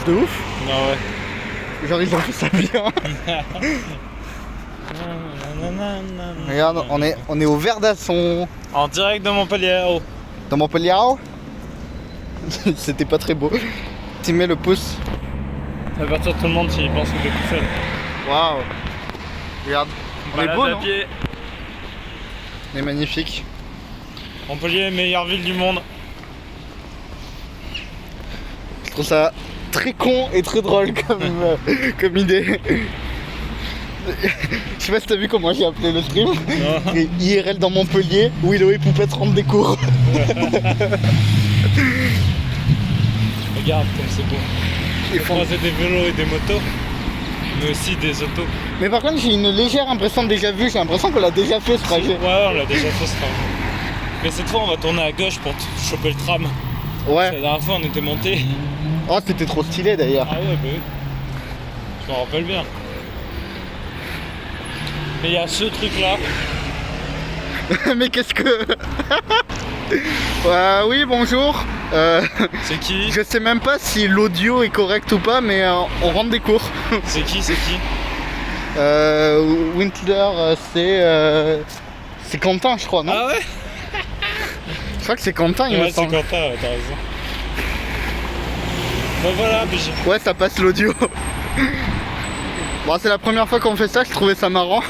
marche de ouf. Ah ouais. Genre ils ont fait ça bien. Regarde, on est au Verdasson. En direct de Montpellier. Oh. Dans Montpellier. C'était pas très beau. Tu mets le pouce. Ça va partir tout le monde s'il pense qu'il est tout seul. Waouh. Regarde. On est beau, non? Pied. On est magnifique. Montpellier, meilleure ville du monde. Je trouve ça très con et très drôle comme idée. Je sais pas si t'as vu comment j'ai appelé le stream. Et IRL dans Montpellier, Willow et Poupette rendent des cours. Regarde comme c'est beau. Ils On croiser des vélos et des motos, mais aussi des autos. Mais par contre j'ai une légère impression de déjà vu, j'ai l'impression qu'on l'a déjà fait ce trajet. Ouais, on l'a déjà fait ce trajet. Mais cette fois on va tourner à gauche pour choper le tram. Ouais. La dernière fois on était monté. Oh c'était trop stylé d'ailleurs. Ah ouais, bah oui. Je m'en rappelle bien. Mais il y a ce truc là. Mais qu'est-ce que... oui bonjour. C'est qui? Je sais même pas si l'audio est correct ou pas, mais on rentre des cours. C'est qui? C'est qui? Wintler, c'est Quentin je crois, non? Ah ouais? Je crois que c'est Quentin, il me Ouais, c'est semble. Quentin, ouais, t'as raison. Bah voilà, mais j'ai... Ouais, ça passe l'audio. Bon, c'est la première fois qu'on fait ça, je trouvais ça marrant.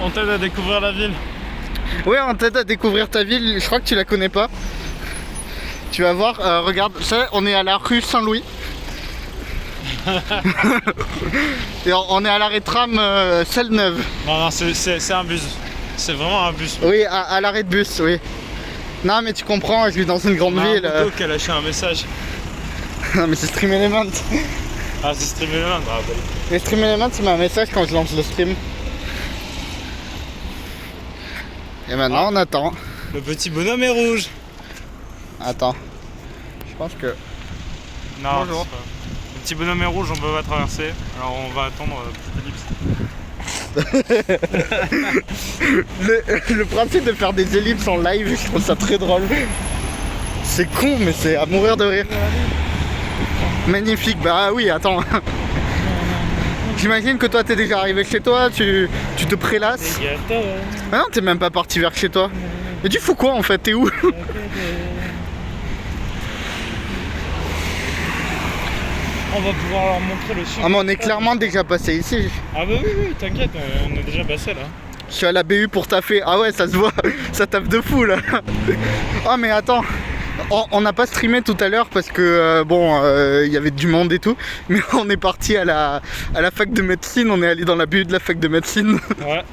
On t'aide à découvrir la ville. Ouais, on t'aide à découvrir ta ville, je crois que tu la connais pas. Tu vas voir, regarde, ça, on est à la rue Saint-Louis. Et on est à l'arrêt tram Selle-Neuve. Non, c'est un bus. C'est vraiment un bus. Oui, à l'arrêt de bus, oui. Non, mais tu comprends, je vis dans une grande ville. Un moto qui a lâché un message. Non, mais c'est Stream Element. Ah, c'est Stream Element, bravo. Et Stream Element, il met un message quand je lance le stream. Et maintenant, on attend. Le petit bonhomme est rouge. Attends. Je pense que... Non, bonjour. Le petit bonhomme est rouge, on peut pas traverser. Alors on va attendre petite ellipse. le principe de faire des ellipses en live, je trouve ça très drôle. C'est con, mais c'est à mourir de rire. Magnifique, bah oui, attends. J'imagine que toi t'es déjà arrivé chez toi, tu te prélasses. Ah non, t'es même pas parti vers chez toi. Mais tu fous quoi en fait, t'es où? On va pouvoir leur montrer le sud. Ah mais on est clairement déjà passé ici. Ah bah oui, t'inquiète, on est déjà passé là. Je suis à la BU pour taffer. Ah ouais, ça se voit, ça tape de fou là. Oh mais attends, on n'a pas streamé tout à l'heure parce que il y avait du monde et tout. Mais on est parti à la fac de médecine, on est allé dans la BU de la fac de médecine. Ouais.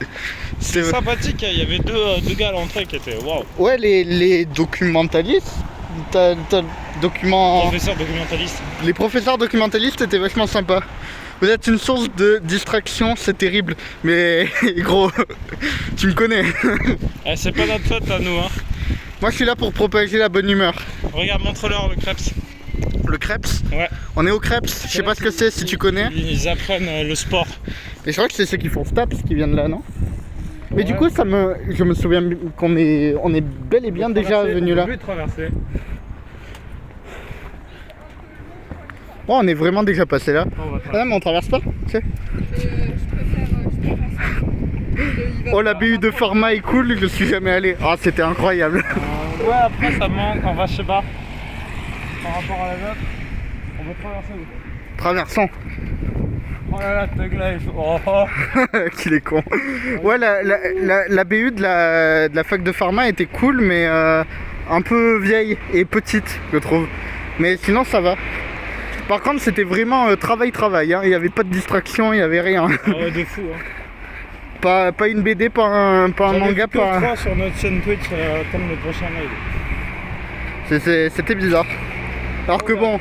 C'est sympathique, il y avait deux gars à l'entrée qui étaient waouh. Ouais, les documentalistes. Professeur documentaliste. Les professeurs documentalistes étaient vachement sympas. Vous êtes une source de distraction, c'est terrible. Mais gros, tu me connais. Eh, c'est pas notre faute à nous hein. Moi je suis là pour propager la bonne humeur. Regarde, montre-leur le Krebs. Le Krebs? Ouais. On est au Krebs, je sais pas ce que c'est si tu connais. Ils apprennent le sport. Mais je crois que c'est ceux qui font Staps qui viennent là, non? Mais du coup, je me souviens qu'on est bel et bien déjà venu là. Oh, on est vraiment déjà passé là. Ah non, mais on traverse pas, tu sais. Oh, la BU de pharma est cool, je suis jamais allé. Ah, c'était incroyable. Ouais, après ça manque, on va chez bas. Par rapport à la nôtre, on va traverser où? Traversons. Oh là là, Tug Life. Oh. Qu'il est con. Ouais, la BU de la fac de pharma était cool, mais un peu vieille et petite, je trouve. Mais sinon, ça va. Par contre, c'était vraiment travail, hein. Il n'y avait pas de distraction, il n'y avait rien. Ah ouais, de fou, hein. Pas une BD, pas un manga, pas... J'en ai sur notre chaîne Twitch, comme le prochain mail. C'était bizarre. Alors que bon,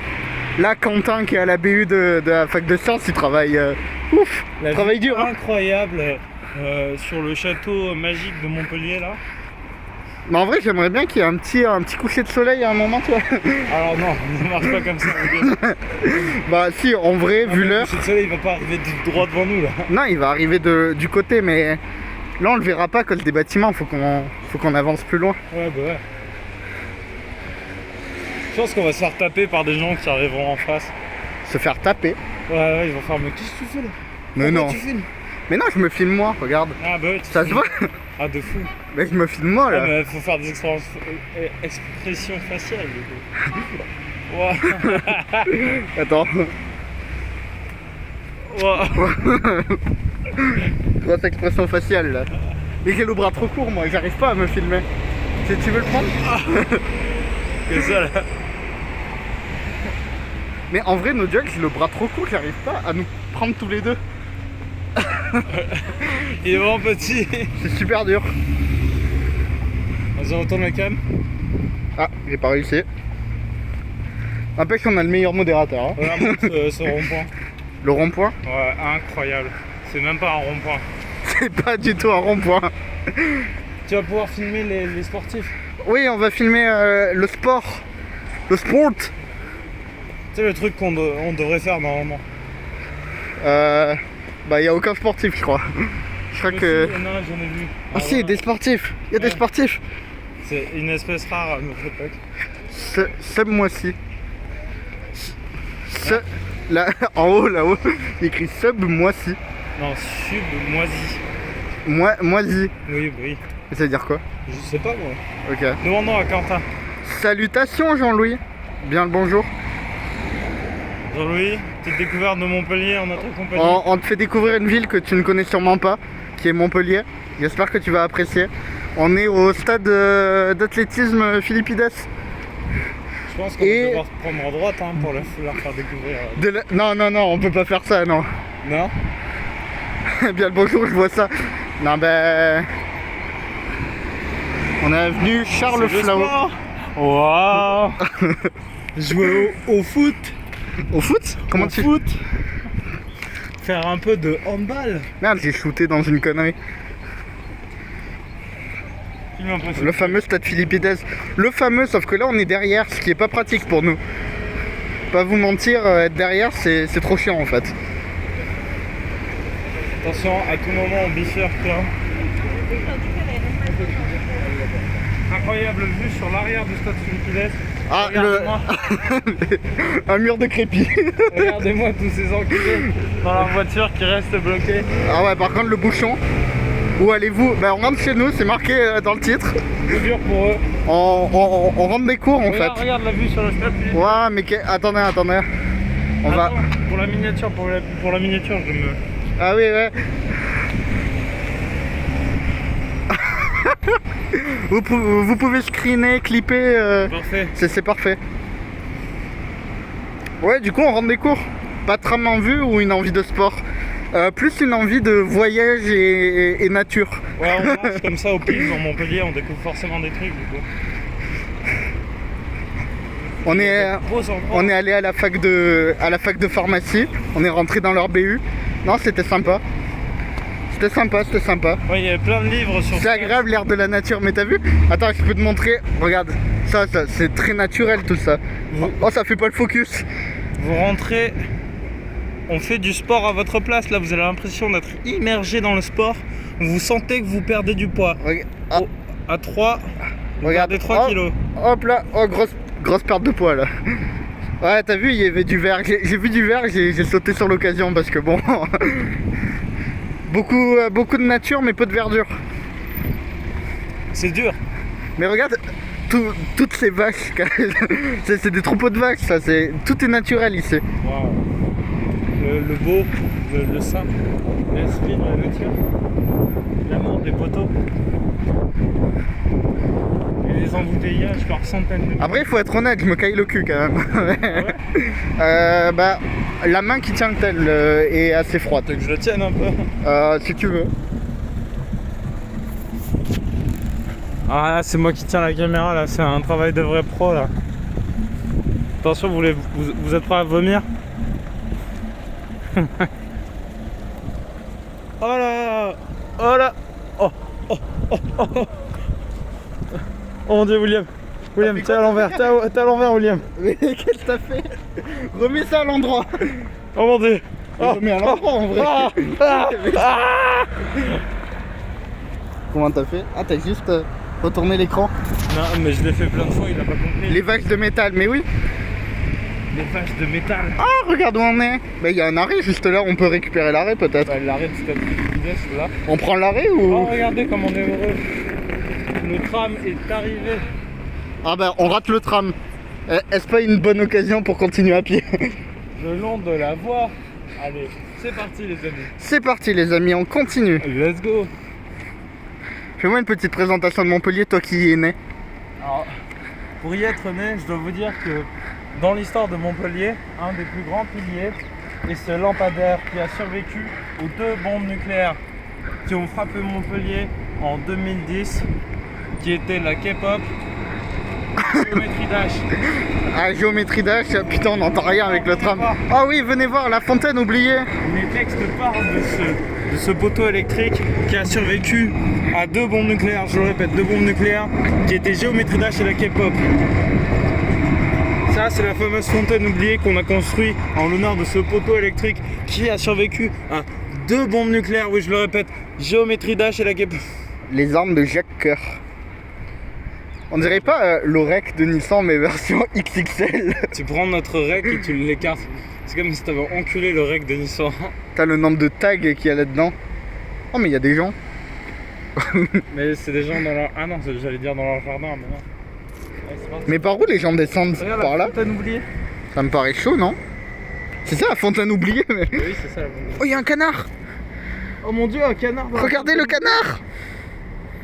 là, Quentin qui est à la BU de la fac de sciences, il travaille... ouf, la travail dur. Hein. Incroyable sur le château magique de Montpellier, là. Mais en vrai, j'aimerais bien qu'il y ait un petit coucher de soleil à un moment, tu vois. Alors non, ça marche pas comme ça. Bah si, en vrai, vu l'heure... Le coucher de soleil, il va pas arriver droit devant nous, là. Non, il va arriver du côté, mais là, on le verra pas à cause des bâtiments. Faut qu'on avance plus loin. Ouais, bah ouais. Je pense qu'on va se faire taper par des gens qui arriveront en face. Se faire taper. Ouais, ils vont faire, mais qu'est-ce que tu fais là? Mais Pourquoi non. tu filmes? Mais non, je me filme moi, regarde. Ah bah ouais, tu Ça se filmes. voit. Ah de fou. Mais je me filme moi Ah, là. mais faut faire des expressions faciales du coup. Ouais. Attends. Ouais. Grosse expression faciale là. Mais j'ai le bras trop court moi, j'arrive pas à me filmer. Tu veux le prendre? Que ça là. Mais en vrai, no joke, j'ai le bras trop court, j'arrive pas à nous prendre tous les deux. Il est vraiment petit. C'est super dur. Vas-y, retourne la cam. Ah, j'ai pas réussi. N'empêche qu'on a le meilleur modérateur. Hein. Regarde ce rond-point. Le rond-point, Ouais, incroyable. C'est même pas un rond-point. c'est pas du tout un rond-point. Tu vas pouvoir filmer les sportifs. Oui, on va filmer le sport. Le sport. C'est le truc qu'on devrait faire normalement. Bah, y a aucun sportif, je crois. Je crois que. Non, j'en ai vu. Ah, si, des sportifs. Il y a des Ouais. sportifs. C'est une espèce rare à notre époque. Sub moisi. Là, en haut, là-haut, il y a écrit sub moisi. Non, sub moisi. Moisi. Oui, oui. Ça veut dire quoi? Je sais pas moi. Ok. Demandons à Quentin. Salutations, Jean-Louis. Bien le bonjour. Jean-Louis, petite découverte de Montpellier en notre compagnie. On te fait découvrir une ville que tu ne connais sûrement pas, qui est Montpellier. J'espère que tu vas apprécier. On est au stade d'athlétisme Philippides. Je pense qu'on Et- va devoir prendre à droite hein, pour leur faire découvrir. Non, on peut pas faire ça, non. Non? Bien le bonjour, je vois ça. Non, ben. On est avenue Charles C'est le Flau. sport. Waouh. Jouer au foot. Au foot? Comment Au tu. foot. Faire un peu de handball. Merde, j'ai shooté dans une connerie. Filme un peu ça. Le fameux stade Philippides. Le fameux, sauf que là on est derrière, ce qui est pas pratique pour nous. Pas vous mentir, être derrière c'est trop chiant en fait. Attention, à tout moment on bifurque là. Incroyable vue sur l'arrière du stade Philippides. Ah, Regardez-moi. un mur de crépi. Regardez-moi tous ces enculés dans leur voiture qui restent bloqués. Ah ouais, par contre le bouchon. Où allez-vous? Ben on rentre chez nous, c'est marqué dans le titre. C'est dur pour eux. On rentre des cours en Regarde, fait. regarde la vue sur le stade Philippides. Ouais, mais attendez. On va. Attends, pour la miniature, pour la miniature, je me. Ah oui, ouais. vous pouvez screener, clipper, Parfait. c'est parfait. Ouais, du coup, on rentre des cours. Pas de tram en vue ou une envie de sport. Plus une envie de voyage et nature. Ouais, on marche comme ça au pif dans Montpellier, on découvre forcément des trucs du coup. On est allé à la fac de pharmacie. On est rentré dans leur BU. Non, c'était sympa. C'était sympa. Ouais, il y avait plein de livres sur C'est ça. agréable l'air de la nature, mais t'as vu? Attends, je peux te montrer. Regarde, ça c'est très naturel tout ça. Oh, ça fait pas le focus. Vous rentrez, on fait du sport à votre place, là vous avez l'impression d'être immergé dans le sport. Vous sentez que vous perdez du poids. Ah, À 3, vous regarde, perdez 3 oh, kilos. Hop là, oh grosse perte de poids là. Ouais, t'as vu, il y avait du verre. J'ai vu du verre, j'ai sauté sur l'occasion parce que bon. beaucoup de nature mais peu de verdure. C'est dur. Mais regarde, toutes ces vaches, c'est des troupeaux de vaches, ça, tout est naturel ici. Waouh. Le beau, le simple, l'esprit de la nature, l'amour des poteaux. Et les embouteillages par centaines de. Après, il faut être honnête, je me caille le cul quand même. Ah ouais. Bah, la main qui tient le tel est assez froide. Tu veux que je le tienne un peu? Si tu veux. Ah là, c'est moi qui tiens la caméra là, c'est un travail de vrai pro là. Attention, vous êtes prêts à vomir? Oh là! Oh là! Oh mon dieu, William! William, t'es à l'envers, t'es à l'envers, William! Mais qu'est-ce que t'as fait? Remets ça à l'endroit. Oh mon dieu! Remets à l'endroit en vrai. Ah! Comment t'as fait? Ah, t'as juste retourné l'écran. Non, mais je l'ai fait plein de fois, il a pas compris. Les vaches de métal, mais oui. Les vaches de métal. Ah, regarde où on est. Bah, il y a un arrêt juste là, on peut récupérer l'arrêt peut-être. Bah, l'arrêt de Stade Vitesse, là. On prend l'arrêt ou... Oh, regardez comme on est heureux. Le tram est arrivé. Ah bah, on rate le tram. Est-ce pas une bonne occasion pour continuer à pied? Le long de la voie. Allez, c'est parti les amis. C'est parti les amis, on continue. Let's go. Fais-moi une petite présentation de Montpellier, toi qui y es né. Alors, pour y être né, je dois vous dire que dans l'histoire de Montpellier, un des plus grands piliers est ce lampadaire qui a survécu aux 2 bombes nucléaires qui ont frappé Montpellier en 2010, qui était la K-pop, Géométrie Dash. Ah, Géométrie Dash, putain, on n'entend rien avec le tram. Ah oui, venez voir, la fontaine oubliée. Les textes parlent de ce poteau électrique qui a survécu à 2 bombes nucléaires, je le répète, 2 bombes nucléaires, qui étaient Géométrie Dash et la K-pop. Ça, c'est la fameuse fontaine oubliée qu'on a construite en l'honneur de ce poteau électrique qui a survécu à 2 bombes nucléaires, oui, je le répète, Géométrie Dash et la K-pop. Les armes de Jacques Coeur. On dirait pas l'Orec de Nissan, mais version XXL. Tu prends notre rec et tu l'écartes. C'est comme si t'avais enculé le rec de Nissan. T'as le nombre de tags qu'il y a là-dedans. Oh, mais il y a des gens. Mais c'est des gens dans leur... Ah non, j'allais dire dans leur jardin, mais non. Ouais, c'est parti. Mais par où les gens descendent? Regarde, par la là? fontaine oubliée. Ça me paraît chaud, non? C'est ça la fontaine oubliée mais... Oui, c'est ça la fontaine. Oh, il y a un canard! Oh mon dieu, un canard dans la Regardez le fontaine. canard!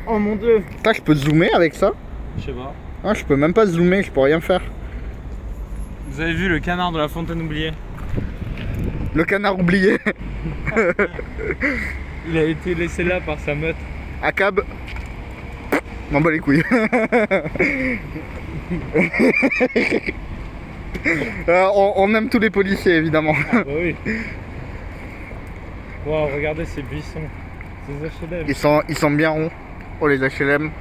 Oh mon dieu. Putain, je peux zoomer avec ça? Je sais pas. Ah, je peux même pas zoomer, je peux rien faire. Vous avez vu le canard de la fontaine oubliée? Le canard oublié. Il a été laissé là par sa meute. À cab. M'en bats les couilles. On aime tous les policiers évidemment. Ah bah oui. Wow, regardez ces buissons. Ces HLM. Ils sont bien ronds. Oh les HLM.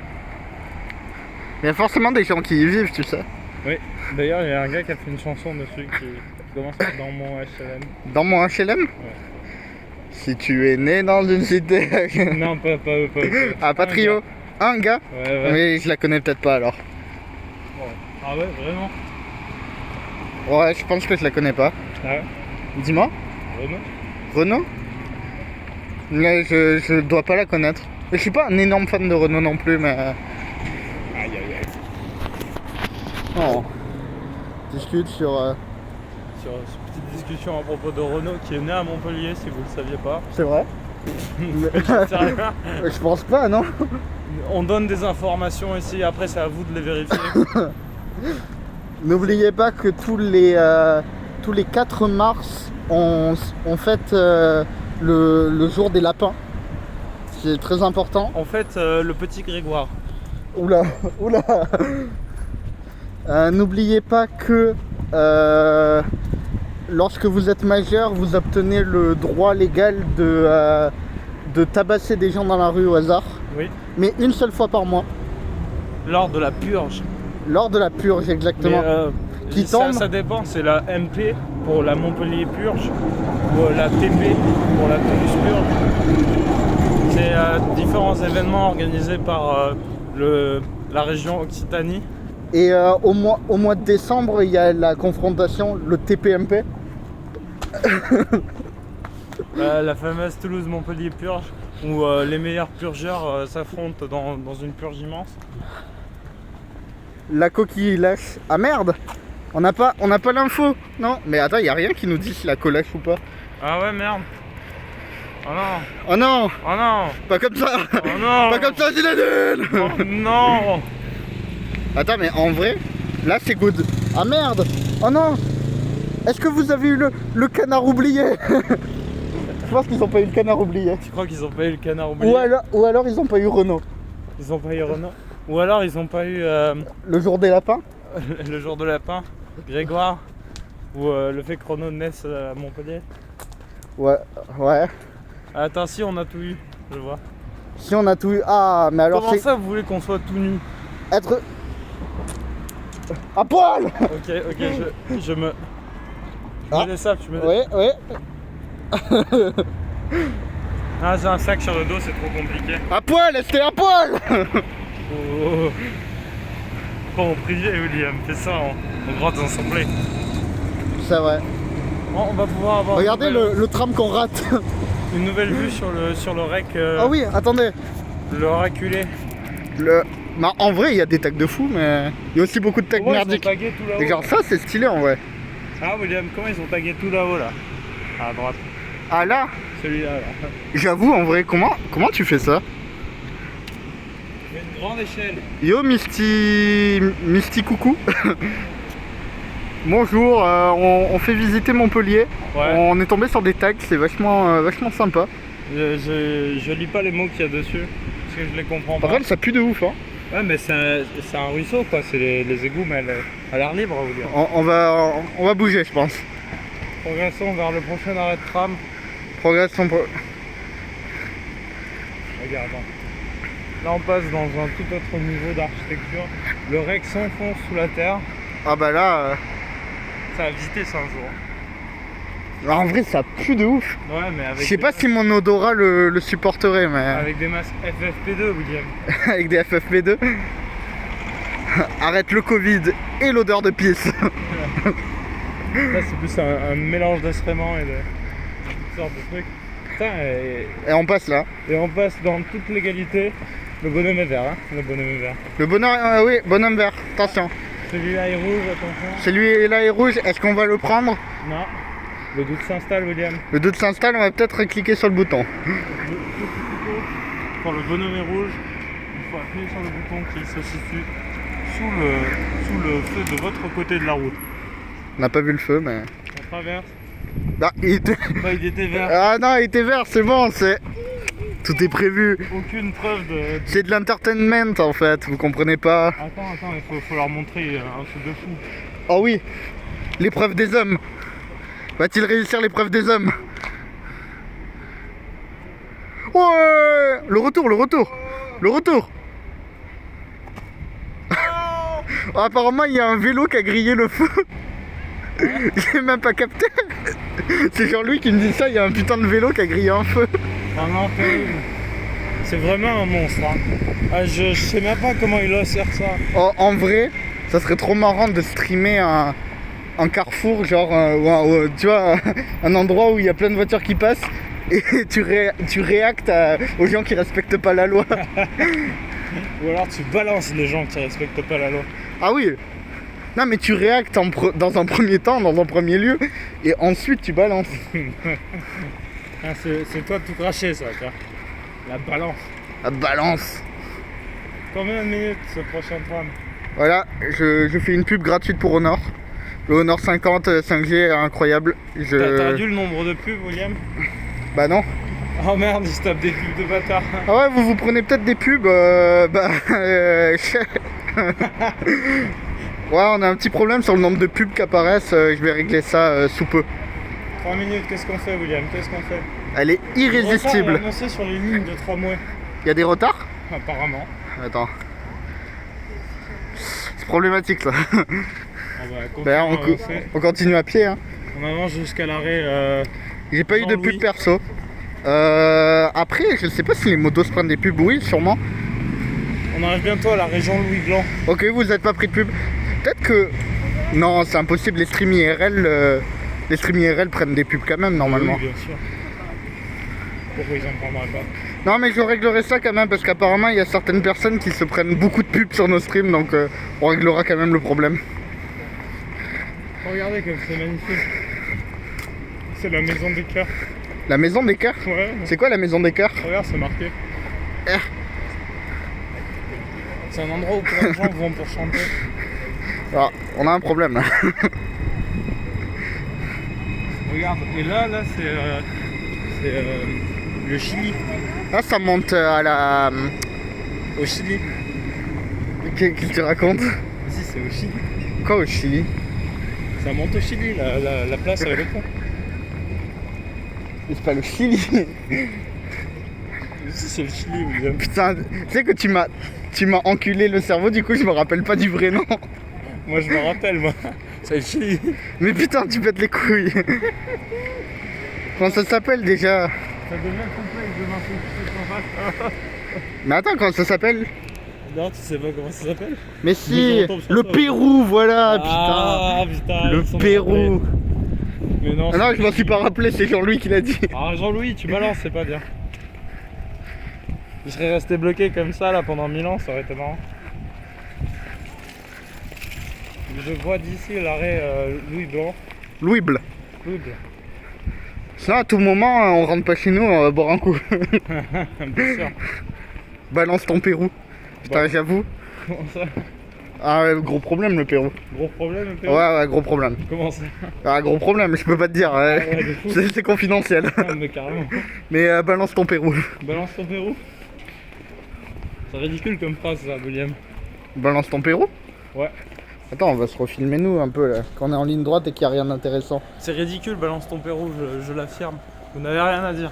Il y a forcément des gens qui y vivent, tu sais. Oui, d'ailleurs il y a un gars qui a fait une chanson dessus qui commence par dans mon HLM. Dans mon HLM? Ouais. Si tu es né dans une cité. Non, pas. Ah, pas trio. Un gars? Ouais. Mais je la connais peut-être pas alors. Bon. Ah ouais, vraiment? Ouais, je pense que je la connais pas. Ah ouais? Dis-moi. Renaud? Renault? Mais je dois pas la connaître. Je suis pas un énorme fan de Renault non plus, mais... Aïe. Oh. Discute sur... Sur cette petite discussion à propos de Renaud qui est né à Montpellier, si vous le saviez pas. C'est vrai? Sérieux? Je pense pas, non? On donne des informations ici, après c'est à vous de les vérifier. N'oubliez pas que tous les 4 mars, on fête le jour des lapins. C'est très important. En fait, le petit Grégoire. Oula. N'oubliez pas que lorsque vous êtes majeur, vous obtenez le droit légal de tabasser des gens dans la rue au hasard. Oui. Mais une seule fois par mois. Lors de la purge. Lors de la purge, exactement. Mais, Qui tombe. Ça dépend, c'est la MP pour la Montpellier purge ou la TP pour la Toulouse purge. C'est différents événements organisés par la région Occitanie. Et au mois de décembre, il y a la confrontation, le TPMP. La fameuse Toulouse-Montpellier purge où les meilleurs purgeurs s'affrontent dans une purge immense. La coquille lâche. Ah merde! On n'a pas l'info. Non, mais attends, il n'y a rien qui nous dit si la colle lâche ou pas. Ah ouais, merde. Oh non. Oh non! Oh non. Pas comme ça! Oh non. Pas comme ça, Zinedine! Oh non. Attends, mais en vrai, là c'est good. Ah merde! Oh non! Est-ce que vous avez eu le canard oublié? Je pense qu'ils ont pas eu le canard oublié. Tu crois qu'ils ont pas eu le canard oublié? Ou alors ils ont pas eu Renault. Ils ont pas eu Renaud. Ou alors ils ont pas eu Le jour des lapins? le jour de lapin, Grégoire, ou le fait que Renaud naisse à Montpellier. Ouais. Attends, si on a tout eu, je vois. Si on a tout eu. Ah, mais alors Comment c'est. ça vous voulez qu'on soit tout nu? Être. À poil! Ok, je me laisse ça, tu me laisses. Ouais. Ah, j'ai un sac sur le dos, c'est trop compliqué. À poil! C'était à poil! Oh. pas en privé, William. Fais ça en grande assemblée. C'est vrai. Bon, on va pouvoir avoir Regardez le tram qu'on rate. une nouvelle vue sur le rec. Ah oui, attendez. Le reculé. Bah, en vrai, il y a des tags de fou, mais il y a aussi beaucoup de tags Ils ont merdiques. tagué tout là-haut. Et genre ça, c'est stylé en vrai. Ah, William, comment ils ont tagué tout là-haut là? À droite. Ah là, Celui-là là. j'avoue en vrai, comment tu fais ça? Il y a une grande échelle. Yo Misty coucou. Bonjour, on fait visiter Montpellier. Ouais. On est tombé sur des tags, c'est vachement sympa. Je lis pas les mots qu'il y a dessus. Parce que je les comprends Par pas. contre, ça pue de ouf. Hein. Ouais, mais c'est un ruisseau quoi. C'est les égouts, mais à l'air libre, William. On va bouger, je pense. Progressons vers le prochain arrêt de tram. Progressons. Regarde. Là, on passe dans un tout autre niveau d'architecture. Le rec s'enfonce sous la terre. Ah bah là, Ça a visité ça un jour. en vrai, ça pue de ouf. Ouais, mais avec. Je sais pas si mon odorat le supporterait, mais Avec des masques FFP2, William. avec des FFP2. Arrête le Covid et l'odeur de pisse. Là, c'est plus un mélange d'excréments et de toutes sortes de trucs. Putain, Et on passe là. et on passe dans toute l'égalité. Le bonhomme est vert, hein. Le bonhomme est vert. Le bonhomme, oui, bonhomme vert. Attention. Celui-là est rouge, attention. Celui-là est rouge. Est-ce qu'on va le prendre? Non. Le doute s'installe, William. Le doute s'installe. On va peut-être cliquer sur le bouton. Quand le bonhomme est rouge, il faut appuyer sur le bouton qui se situe sous le feu de votre côté de la route. On n'a pas vu le feu, mais. On traverse. Ah, il était... Bah, il était vert. ah non, il était vert. C'est bon. Tout est prévu. Aucune preuve de. C'est de l'entertainment en fait. Vous comprenez pas? Attends, il faut leur montrer un truc de fou. Oh oui. L'épreuve des hommes. Va-t-il réussir l'épreuve des hommes? Ouais. Le retour. Oh, apparemment, il y a un vélo qui a grillé le feu. J'ai même pas capté. C'est Jean-Louis qui me dit ça, il y a un putain de vélo qui a grillé un feu. Ah non, terrible. C'est vraiment un monstre. Hein. Ah, je sais même pas comment il ose faire ça. Oh, en vrai, ça serait trop marrant de streamer un carrefour, genre, tu vois, un endroit où il y a plein de voitures qui passent et tu réactes aux gens qui respectent pas la loi. Ou alors tu balances les gens qui respectent pas la loi. Ah oui. Non mais tu réactes dans un premier temps, dans un premier lieu, et ensuite tu balances. Ah, c'est toi de tout cracher ça, quoi. La balance. La balance. Combien de minutes ce prochain tram? Voilà, je fais une pub gratuite pour Honor. Le Honor 50 5G incroyable. T'as dû le nombre de pubs, William? Bah non. Oh merde, il se tape des pubs de bâtard. Ah ouais, vous prenez peut-être des pubs, Ouais, on a un petit problème sur le nombre de pubs qui apparaissent, je vais régler ça sous peu. 3 minutes, qu'est-ce qu'on fait, William? Qu'est-ce qu'on fait? Elle est irrésistible. On a annoncé sur les lignes de tramway. Il y a des retards? Apparemment. Attends. C'est problématique ça. Ben, on continue à pied. Hein. On avance jusqu'à l'arrêt. J'ai pas eu de pub perso. Après, je sais pas si les motos se prennent des pubs, oui, sûrement. On arrive bientôt à la région Louis Blanc. Ok, vous êtes pas pris de pub. Peut-être que. Non, c'est impossible, les streams IRL prennent des pubs quand même, normalement. Oui, bien sûr. Pourquoi ils en prendraient pas? Non, mais je réglerai ça quand même, parce qu'apparemment, il y a certaines personnes qui se prennent beaucoup de pubs sur nos streams, donc on réglera quand même le problème. Regardez comme c'est magnifique. C'est la maison des cœurs. La maison des cœurs? Ouais. C'est quoi la maison des cœurs? Regarde, c'est marqué. Eh. C'est un endroit où plein de gens vont pour chanter. Alors, on a un problème. Regarde, et là c'est le Chili. Là, ça monte Au Chili. Qu'est-ce que tu racontes? Si, c'est au Chili. Quoi au Chili? Ça monte au Chili, la place avec le pont. C'est pas le Chili. Si, c'est le Chili, William. Putain, tu sais que tu m'as enculé le cerveau, du coup je me rappelle pas du vrai nom. Moi je me rappelle, moi. C'est le Chili. Mais putain, tu pètes les couilles. Comment ça s'appelle déjà? Ça devient complexe de m'insulter. Mais attends, comment ça s'appelle? Non, tu sais pas comment ça s'appelle? Mais si, retombe sur le toi. Pérou, voilà, Ah putain, le ils sont Pérou. Mais non, Ah non, je m'en suis pas rappelé, c'est Jean-Louis qui l'a dit. Ah Jean-Louis, tu balances, c'est pas bien. Il serait resté bloqué comme ça là pendant 1000 ans, ça aurait été marrant. Je vois d'ici l'arrêt Louis Blanc. Louis Blanc. Louis Blanc. Sinon, à tout moment, on rentre pas chez nous, on va boire un coup. Bien sûr. Balance ton Pérou. Putain, Bon. j'avoue. Comment ça? Ah, ouais, gros problème le Pérou. Gros problème le Pérou? Ouais, gros problème. Comment ça? Ah, gros problème, je peux pas te dire. Ouais, de fou. C'est confidentiel. Ah, mais carrément. Mais balance ton Pérou. Balance ton Pérou? C'est ridicule comme phrase ça, William. Balance ton Pérou? Ouais. Attends, on va se refilmer nous un peu là. Quand on est en ligne droite et qu'il n'y a rien d'intéressant. C'est ridicule, balance ton Pérou, je l'affirme. Vous n'avez rien à dire.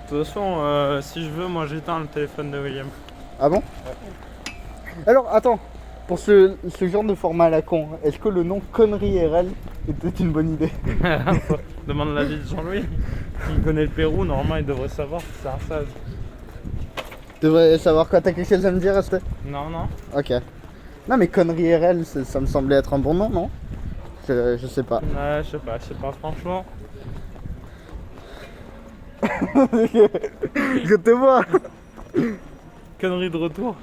De toute façon, si je veux, moi j'éteins le téléphone de William. Ah bon? Alors, attends. Pour ce genre de format à la con, est-ce que le nom Connerie RL était une bonne idée? Demande l'avis de Jean-Louis. Il connaît le Pérou, normalement il devrait savoir, c'est un sage. Tu devrais savoir quoi, t'as quelque chose à me dire, Asté? Non, non. Ok. Non mais Connerie RL, ça me semblait être un bon nom, non? Je sais pas. Ouais, je sais pas, franchement. Je te vois. Connerie de retour.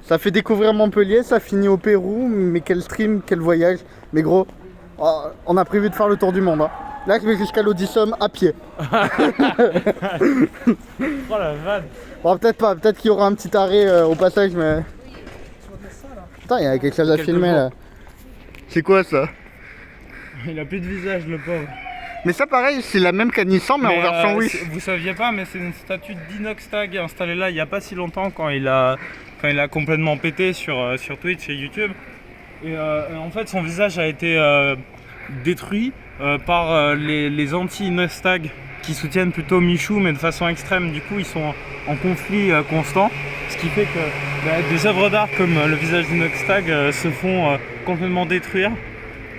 Ça fait découvrir Montpellier, ça finit au Pérou, mais quel stream, quel voyage. Mais gros, on a prévu de faire le tour du monde. Hein. Là, je vais jusqu'à l'Audissom à pied. Oh la vanne. Bon, peut-être pas, peut-être qu'il y aura un petit arrêt au passage, mais... Putain, il y a quelque chose à Quelques filmer jours. là. C'est quoi ça? Il a plus de visage, le pauvre. Mais ça pareil, c'est la même qu'à Nissan, mais en version Wish. Vous saviez pas, mais c'est une statue d'Inox Tag installée là il y a pas si longtemps quand il a complètement pété sur Twitch et YouTube. Et en fait, son visage a été détruit par les anti-Inox Tag qui soutiennent plutôt Michou, mais de façon extrême. Du coup, ils sont en conflit constant, ce qui fait que des œuvres d'art comme le visage d'Inox Tag se font complètement détruire.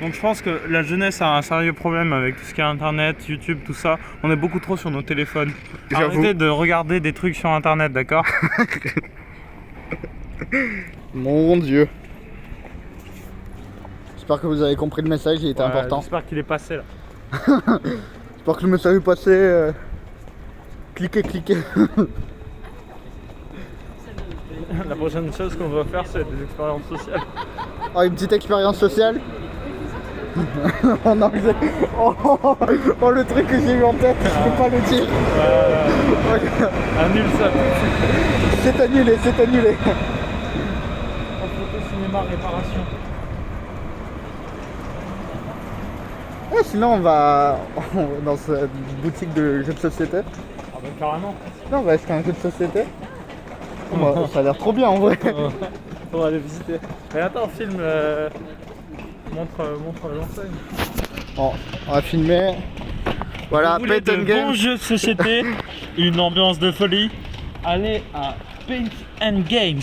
Donc je pense que la jeunesse a un sérieux problème avec tout ce qui est internet, YouTube, tout ça. On est beaucoup trop sur nos téléphones. J'avoue. Arrêtez de regarder des trucs sur internet, d'accord? Mon Dieu. J'espère que vous avez compris le message, il était important. J'espère qu'il est passé là. J'espère que le message est passé. Cliquez, cliquez. La prochaine chose qu'on va faire, c'est des expériences sociales. Oh, une petite expérience sociale. En anglais. Oh, le truc que j'ai eu en tête, je peux pas le dire. Annule ça. C'est annulé, c'est annulé. En photo cinéma réparation. Ouais, sinon on va dans cette boutique de jeux de société. Ah bah carrément. Non, on va acheter un jeu de société. Bah, ça a l'air trop bien en vrai. On va aller visiter. Mais attends, filme. Montre l'enseigne. Bon, on va filmer. Voilà, Vous voulez Paint de and Games. bons jeux de société, une ambiance de folie, allez à Paint and Games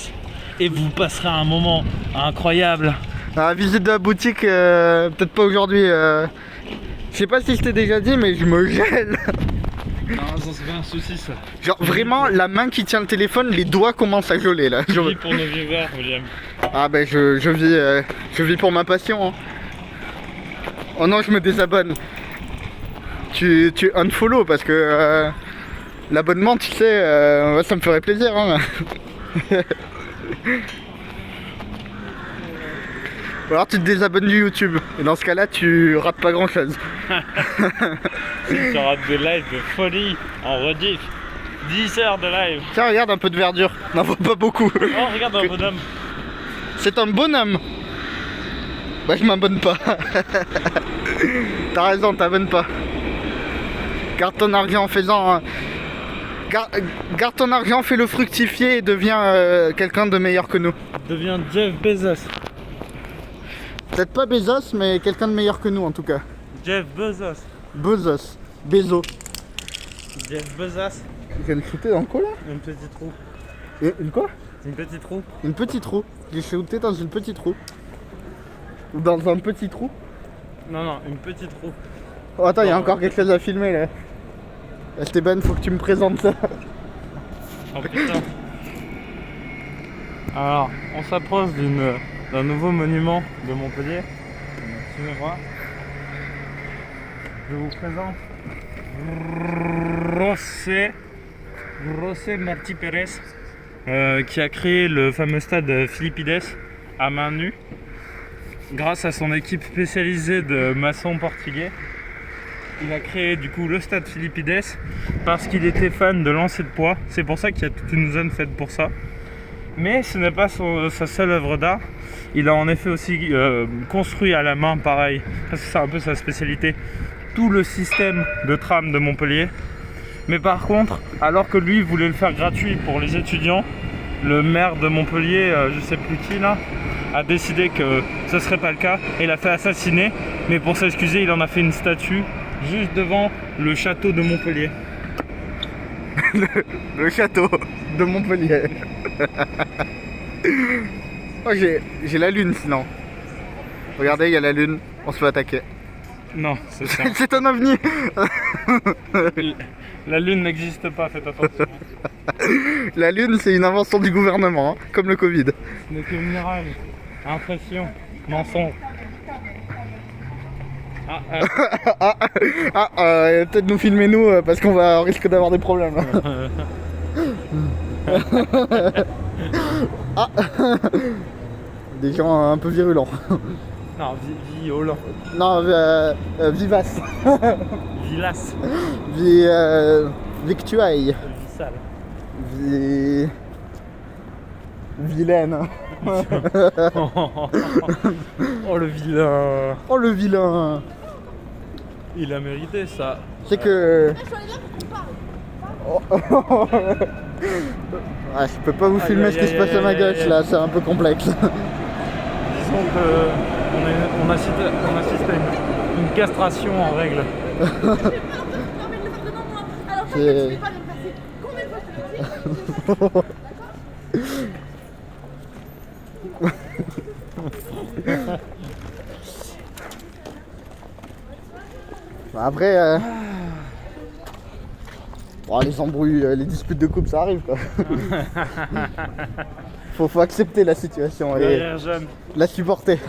et vous passerez un moment incroyable. La visite de la boutique, peut-être pas aujourd'hui. Je sais pas si je t'ai déjà dit, mais je me gèle. Non, ça se fait un souci ça. Genre vraiment, la main qui tient le téléphone, les doigts commencent à geler là. Je vis pour nos viewers, William. Ah ben je vis pour ma passion. Hein. Oh non, je me désabonne. Tu unfollow parce que l'abonnement, tu sais, ça me ferait plaisir. Hein. Ou alors tu te désabonnes du YouTube. Et dans ce cas-là, tu rates pas grand-chose. Tu auras des lives de folie en rediff. 10 heures de live. Tiens, regarde un peu de verdure. N'en vois pas beaucoup. Oh, regarde un bonhomme. C'est un bonhomme. Bah je m'abonne pas. T'as raison, t'abonnes pas. Garde ton argent en faisant... Garde ton argent, fais-le fructifier et deviens quelqu'un de meilleur que nous. Devient Jeff Bezos. Peut-être pas Bezos, mais quelqu'un de meilleur que nous en tout cas. Jeff Bezos. Bezos. Bezos. Jeff Bezos. Tu viens de shooter dans quoi là? Un petit trou. Une quoi? Une petite roue. Une petite roue. J'ai shooté dans une petite roue. Ou dans un petit trou. Non, non, une petite roue. Oh attends, il y a encore quelque chose à filmer là. Esteban, faut que tu me présentes ça. Oh putain. Alors, on s'approche d'un nouveau monument de Montpellier. Suivez-moi. Je vous présente José Martí Pérez, qui a créé le fameux stade Filipides à main nue grâce à son équipe spécialisée de maçons portugais. Il a créé du coup le stade Filipides parce qu'il était fan de lancer de poids. C'est pour ça qu'il y a toute une zone faite pour ça. Mais ce n'est pas sa seule œuvre d'art. Il a en effet aussi construit à la main, pareil, parce que c'est un peu sa spécialité, tout le système de tram de Montpellier. Mais par contre, alors que lui voulait le faire gratuit pour les étudiants, le maire de Montpellier, je sais plus qui là, a décidé que ce serait pas le cas et l'a fait assassiner. Mais pour s'excuser, il en a fait une statue juste devant le château de Montpellier. le château de Montpellier. Oh, j'ai la lune sinon. Regardez, il y a la lune, on se fait attaquer. Non, c'est ça. C'est un ovni. La lune n'existe pas, faites attention. La lune, c'est une invention du gouvernement, hein, comme le Covid. Ce n'est que mirage, impression, mensonge. Peut-être nous filmer nous parce qu'on risque d'avoir des problèmes. Des gens un peu virulents. Non, violent. Non, vivace. Vilace. Victuaille. Vissale. Vilaine. Oh le vilain. Oh le vilain. Il a mérité ça. C'est que... Ah, je peux pas vous filmer ce qui se passe à ma gauche là, c'est un peu complexe. Disons que on assiste à une castration en règle. C'est... Après, bon, les embrouilles, les disputes de couple, ça arrive quoi. faut accepter la situation et la supporter.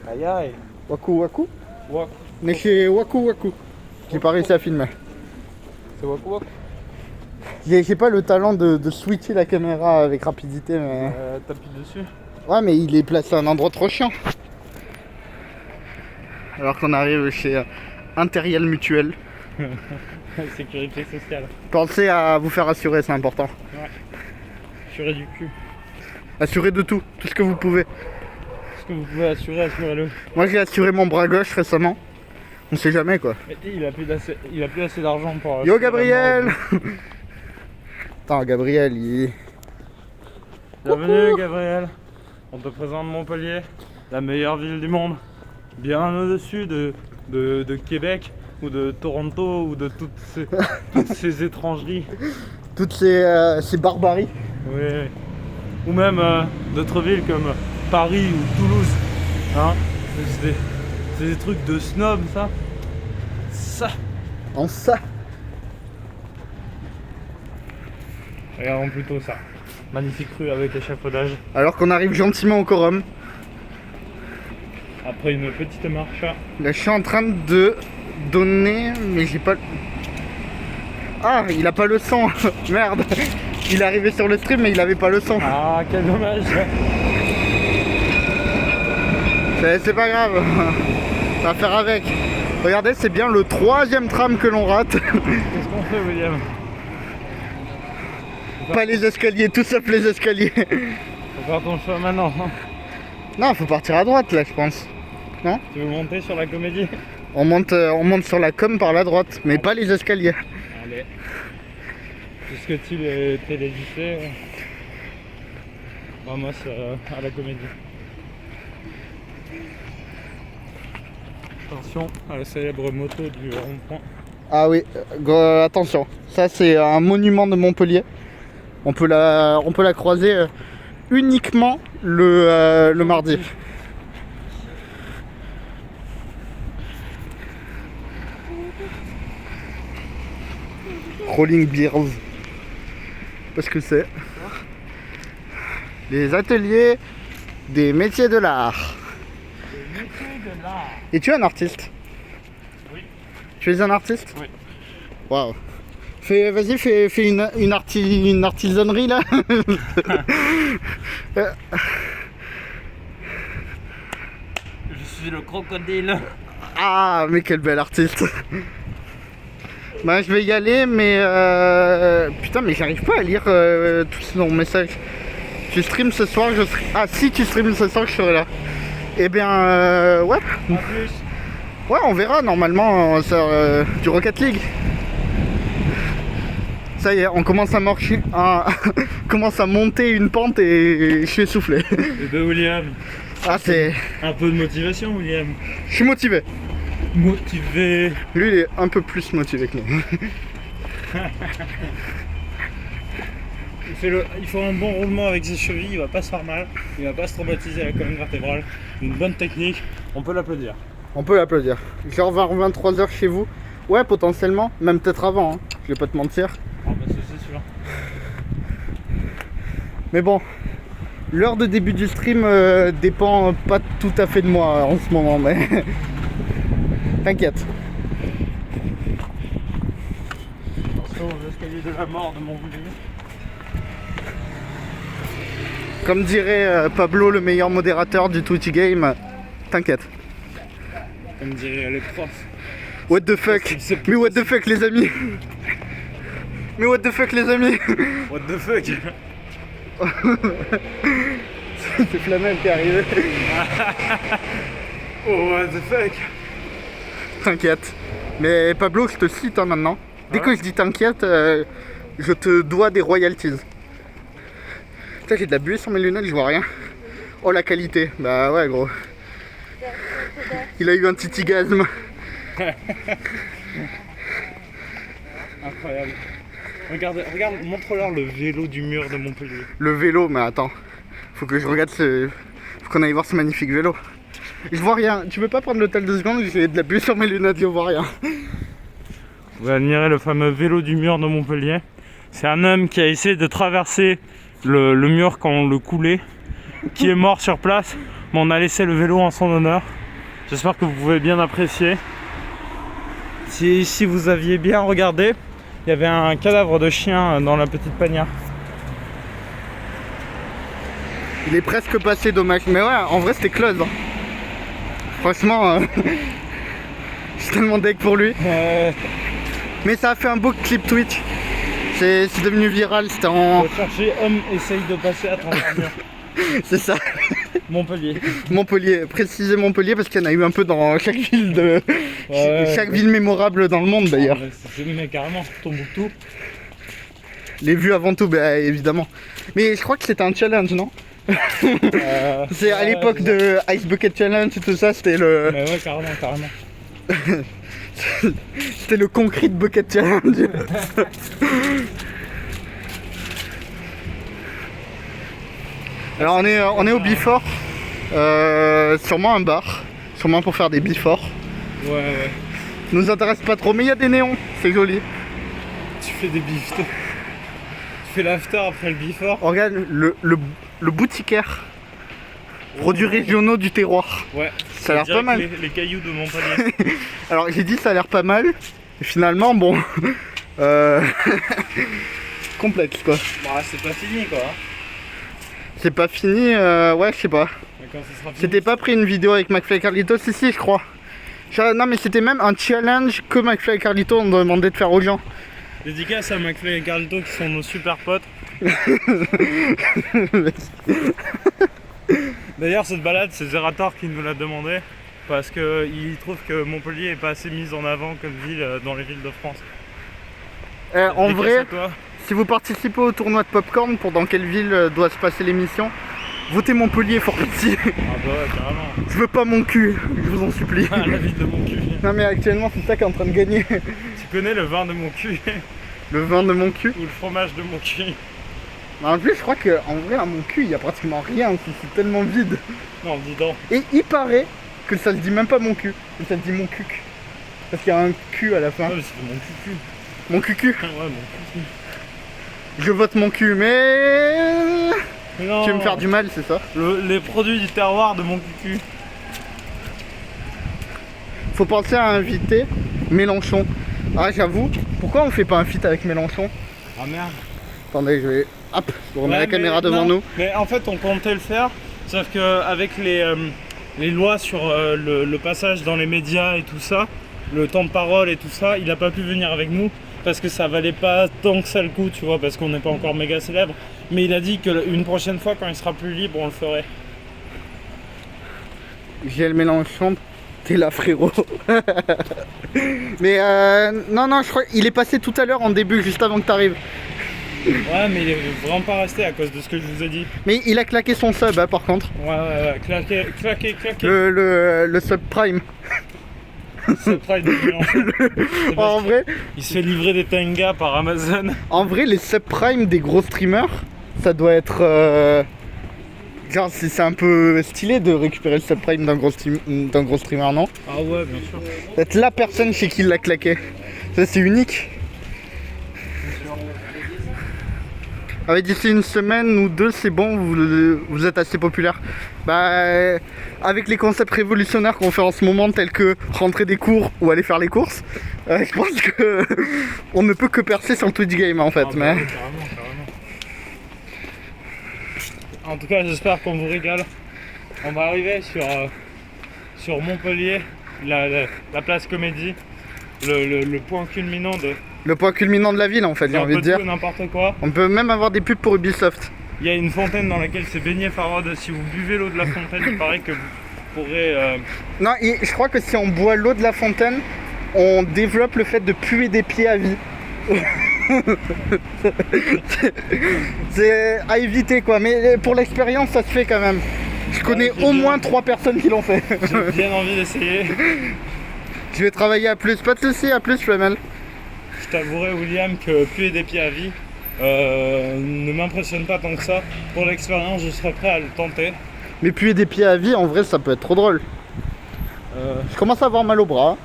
Aïe aïe. Waku Waku. Waku. Mais c'est Waku Waku. J'ai pas réussi à filmer. C'est Waku Waku. J'ai pas le talent de switcher la caméra avec rapidité, mais... T'appuies dessus. Ouais, mais il est placé à un endroit trop chiant. Alors qu'on arrive chez Intériel Mutuel. Sécurité sociale. Pensez à vous faire assurer, c'est important. Ouais. Assurer du cul. Assurer de tout ce que vous pouvez. Ce que vous pouvez assurer, assurez-le. Moi j'ai assuré mon bras gauche récemment. On sait jamais quoi. Mais il a plus assez d'argent pour... Yo Gabriel. Attends, Gabriel, il... Bienvenue Gabriel. On te présente Montpellier, la meilleure ville du monde. Bien au-dessus de Québec ou de Toronto ou de toutes ces étrangeries. Toutes ces barbaries. Oui. Ou même d'autres villes comme Paris ou Toulouse. Hein, c'est des trucs de snob ça. Ça. En ça. Regardons plutôt ça. Magnifique rue avec échafaudage. Alors qu'on arrive gentiment au quorum. Après une petite marche. Là je suis en train de donner, mais j'ai pas... Ah, il a pas le son. Merde. Il est arrivé sur le stream mais il avait pas le son. Ah, quel dommage. C'est pas grave. Ça va faire avec. Regardez, c'est bien le 3e tram que l'on rate. Qu'est-ce qu'on fait William? Pas les escaliers, tout sauf les escaliers. Faut faire ton choix maintenant. Non, faut partir à droite là, je pense. Non? Tu veux monter sur la comédie? On monte sur la com par la droite, mais pas les escaliers. Allez. Puisque-t-il est télévisé, moi c'est à la comédie. Attention à la célèbre moto du rond-point. Ah oui, attention. Ça c'est un monument de Montpellier. On peut la croiser uniquement le mardi. Rolling Beers. Parce que c'est. Les ateliers des métiers de l'art. Les métiers de l'art. Et tu es un artiste? Oui. Tu es un artiste? Oui. Waouh. Vas-y, fais une artisanerie là. Je suis le crocodile. Ah, mais quel bel artiste. Bah, je vais y aller, mais putain, mais j'arrive pas à lire tous nos messages. Tu stream ce soir, je serai... Ah, si tu stream ce soir, je serai là. Eh bien, ouais. En plus. Ouais, on verra normalement du Rocket League. Ça y est, on commence à marcher, commence à monter une pente et je suis essoufflé. Eh ben William. Ah, c'est... Un peu de motivation, William. Je suis motivé. Motivé. Lui, il est un peu plus motivé que nous. Il faut un bon roulement avec ses chevilles, il va pas se faire mal, il va pas se traumatiser la colonne vertébrale. Une bonne technique, on peut l'applaudir. On peut l'applaudir. Genre vers 23h chez vous. Ouais, potentiellement, même peut-être avant, hein. Je vais pas te mentir. Ah bah c'est sûr. Mais bon, l'heure de début du stream dépend pas tout à fait de moi en ce moment, mais t'inquiète. Attention aux escaliers de la mort de Montpellier. Comme dirait Pablo, le meilleur modérateur du Twitch Game, t'inquiète. Comme diraient les profs. What the fuck? Mais what the fuck les amis? Mais what the fuck les amis? What the fuck? C'est Flamel qui est arrivé. Oh what the fuck? T'inquiète. Mais Pablo, je te cite hein, maintenant. Dès que je dis t'inquiète, je te dois des royalties. Putain, j'ai de la buée sur mes lunettes, je vois rien. Oh la qualité. Bah ouais gros. Il a eu un titigasme. Incroyable. Regarde, montre-leur le vélo du mur de Montpellier. Le vélo, mais attends. Faut que je regarde ce... Faut qu'on aille voir ce magnifique vélo. Je vois rien. Tu peux pas prendre l'hôtel 2 secondes? J'ai de la buée sur mes lunettes, je vois rien. Vous admirez le fameux vélo du mur de Montpellier. C'est un homme qui a essayé de traverser le mur quand on le coulait, qui est mort sur place, mais on a laissé le vélo en son honneur. J'espère que vous pouvez bien apprécier. Si vous aviez bien regardé, il y avait un cadavre de chien dans la petite panière. Il est presque passé, dommage. Mais ouais, en vrai c'était close. Hein. Franchement, je suis tellement deg pour lui. Mais ça a fait un beau clip Twitch. C'est devenu viral, c'était en... Faut chercher homme essaye de passer à travers le mur. C'est ça. Montpellier. Montpellier, préciser Montpellier parce qu'il y en a eu un peu dans chaque ville de... chaque ville mémorable dans le monde d'ailleurs. Mais carrément, Tombouctou. Les vues avant tout, bah évidemment. Mais je crois que c'était un challenge, non? C'est à l'époque de Ice Bucket Challenge et tout ça, c'était le... Mais ouais, carrément. C'était le Concrete Bucket Challenge. Alors on est au Before, sûrement un bar, sûrement pour faire des Before. Ouais. Ça nous intéresse pas trop, mais il y a des néons, c'est joli. Tu fais des bifs. Tu fais l'after après le Before. On regarde le boutiquaire. Produits régionaux du terroir. Ouais, ça a l'air pas mal. Les cailloux de Montpellier. Alors j'ai dit ça a l'air pas mal. Et finalement bon. Complexe quoi. Bah c'est pas fini quoi. C'est pas fini, ouais je sais pas. C'était pas pris une vidéo avec McFly et Carlito, si je crois. Non mais c'était même un challenge que McFly et Carlito ont demandé de faire aux gens. Dédicace à McFly et Carlito qui sont nos super potes. D'ailleurs cette balade c'est Zerator qui nous l'a demandé parce qu'il trouve que Montpellier est pas assez mise en avant comme ville dans les villes de France. En vrai, si vous participez au tournoi de Popcorn pour dans quelle ville doit se passer l'émission, votez Montpellier for pitié. Ah bah ouais carrément. Je veux pas mon cul, je vous en supplie. Ah, la ville de mon cul. Non mais actuellement c'est ça qui est en train de gagner. Tu connais le vin de mon cul? Le vin de mon cul? Ou le fromage de mon cul? En plus je crois qu'en vrai à mon cul il y a pratiquement rien, c'est tellement vide. Non dis donc. Et il paraît que ça se dit même pas mon cul, que ça se dit mon cuc. Parce qu'il y a un cul à la fin. Ouais mais c'est mon cucu. Mon cucu? Ouais mon cucu. Je vote mon cul mais... Non, Tu veux me faire du mal, c'est ça? les produits du terroir de mon cucu. Faut penser à inviter Mélenchon. Ah, j'avoue, pourquoi on fait pas un feat avec Mélenchon? Ah merde. Attendez, je vais. Hop, je remets Ouais, la caméra devant non, nous. Mais en fait, on comptait le faire, sauf qu'avec les lois sur le passage dans les médias et tout ça, le temps de parole et tout ça, il a pas pu venir avec nous parce que ça valait pas tant que ça le coup, tu vois, parce qu'on n'est pas encore méga célèbre. Mais il a dit qu'une prochaine fois, quand il sera plus libre, on le ferait. J'ai le Mélenchon, t'es là, frérot. Mais non, je crois qu'il est passé tout à l'heure en début, juste avant que t'arrives. Ouais, mais il est vraiment pas resté à cause de ce que je vous ai dit. Mais il a claqué son sub, hein, par contre. Ouais, claqué. Le subprime. C'est Pride de Mélenchon. C'est parce En vrai, il se fait livrer des tangas par Amazon. en vrai, les subprimes des gros streamers, ça doit être. Genre, c'est un peu stylé de récupérer le subprime d'un gros streamer, non? Ah ouais, bien sûr. D'être la personne chez qui il l'a claqué. Ça, c'est unique. Ah ouais, d'ici une semaine ou deux, c'est bon, vous êtes assez populaire. Bah, avec les concepts révolutionnaires qu'on fait en ce moment, tels que rentrer des cours ou aller faire les courses, je pense que on ne peut que percer sur le Twitch game en fait. Ah bah Mais oui, carrément. En tout cas, j'espère qu'on vous régale. On va arriver sur Montpellier, la place Comédie, le point culminant de le point culminant de la ville en fait, j'ai un envie peu de dire. tout et n'importe quoi. On peut même avoir des pubs pour Ubisoft. Il y a une fontaine dans laquelle s'est baigné Farod. Si vous buvez l'eau de la fontaine, il paraît que vous pourrez... Non, et je crois que si on boit l'eau de la fontaine, on développe le fait de puer des pieds à vie. C'est à éviter quoi, mais pour l'expérience ça se fait quand même. Je connais j'ai au bien- moins 3 personnes qui l'ont fait. J'ai bien envie d'essayer. Je vais travailler à plus, pas de soucis, à plus Flamel. Je t'avouerai, William, que puer des pieds à vie ne m'impressionne pas tant que ça. Pour l'expérience, je serais prêt à le tenter. Mais puer des pieds à vie, en vrai ça peut être trop drôle. Je commence à avoir mal au bras.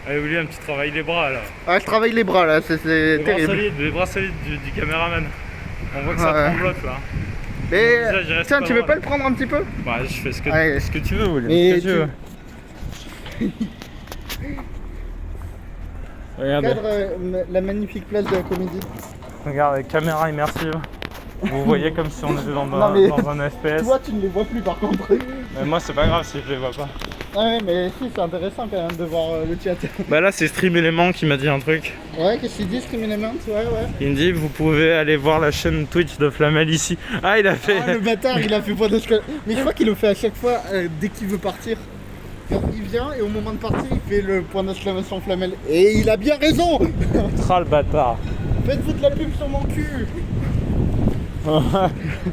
Allez, William, tu travailles les bras là. Ah, je travaille les bras là, c'est terrible. Les bras solides du caméraman. On voit que ça Ouais. tremblote là. Mais Déjà, je reste tiens, pas tu veux loin, pas là. le prendre un petit peu? Bah, je fais ce que Allez. tu veux, William. Mais Ce que tu veux. Regarde, Cadre la magnifique place de la Comédie. regarde, caméra immersive. Vous voyez comme si on était dans Non, mais- un FPS. Toi tu ne les vois plus par contre. Mais moi, c'est pas grave si je les vois pas. Ah ouais, mais si, c'est intéressant quand même de voir le chat. Bah là, c'est Stream Element qui m'a dit un truc. Ouais, qu'est-ce qu'il dit, Stream Element? Ouais. Il me dit, vous pouvez aller voir la chaîne Twitch de Flamel ici. Ah, il a fait... Ah, le bâtard, il a fait point d'exclamation. Mais je crois qu'il le fait à chaque fois dès qu'il veut partir. Genre, il vient et au moment de partir, il fait le point d'exclamation Flamel. Et il a bien raison. Tra le bâtard. Faites-vous de la pub sur mon cul.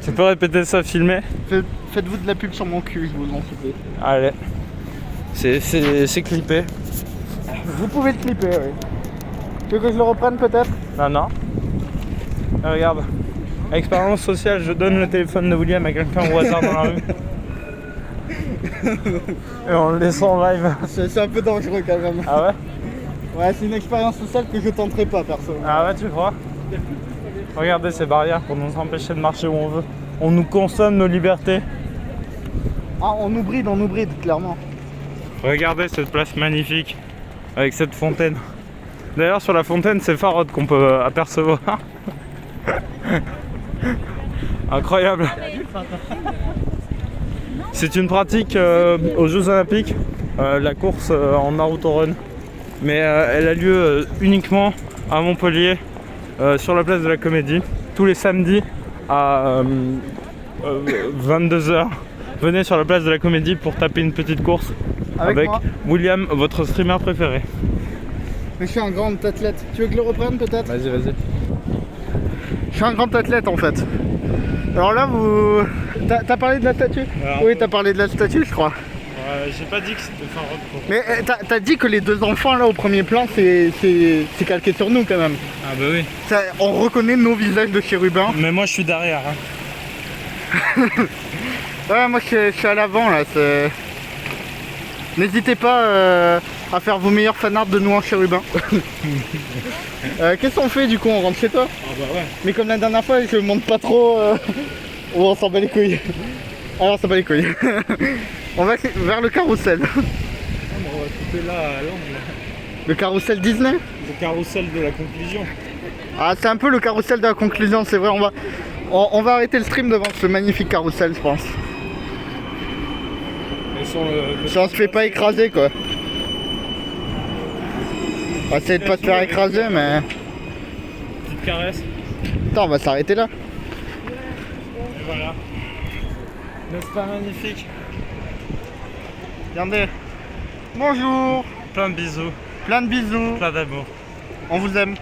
Tu peux répéter ça filmé? Faites-vous de la pub sur mon cul, je vous en supplie. Allez. C'est clippé. Vous pouvez le clipper, oui. Tu veux que je le reprenne peut-être? Non. Ah, regarde. Expérience sociale, je donne le téléphone de William à quelqu'un au hasard dans la rue. Et on le laisse en live. C'est un peu dangereux quand même. Ah ouais? Ouais, c'est une expérience sociale que je tenterai pas, perso. Ah ouais, tu crois? Regardez ces barrières pour nous empêcher de marcher où on veut. On nous consomme nos libertés. Ah, on nous bride, clairement. Regardez cette place magnifique avec cette fontaine. D'ailleurs, sur la fontaine, c'est Farod qu'on peut apercevoir. Incroyable. C'est une pratique aux Jeux Olympiques, la course en Naruto Run. Mais elle a lieu uniquement à Montpellier, sur la place de la Comédie, tous les samedis à 22 h. Venez sur la place de la Comédie pour taper une petite course avec moi. William, votre streamer préféré. Mais je suis un grand athlète. Tu veux que je le reprenne peut-être? Vas-y. Je suis un grand athlète en fait. Alors là, vous... T'as parlé de la statue? Alors, Oui, t'as parlé de la statue, je crois. J'ai pas dit que c'était Farod. Mais t'as dit que les deux enfants là au premier plan, c'est calqué sur nous quand même. Ah bah oui. On reconnaît nos visages de chérubins. Mais moi je suis derrière. Hein. Ouais, moi je suis à l'avant là. N'hésitez pas à faire vos meilleurs fanarts de nous en chérubin. Qu'est-ce qu'on fait du coup? On rentre chez toi? Ah bah ouais. Mais comme la dernière fois, je monte pas trop. On s'en bat les couilles. Alors, on s'en bat les couilles. On va vers le carrousel. On va couper là à l'angle. Le carrousel Disney? Le carrousel de la conclusion. Ah, c'est un peu le carrousel de la conclusion, c'est vrai. On va arrêter le stream devant ce magnifique carrousel, je pense. Et sur Si on se fait pas écraser, quoi. On va essayer de pas se faire écraser, mais... Petite caresse. Attends, on va s'arrêter là. Et voilà. N'est-ce pas magnifique? Regardez. Bonjour. Plein de bisous, Plein de bisous. plein d'amour. On vous aime.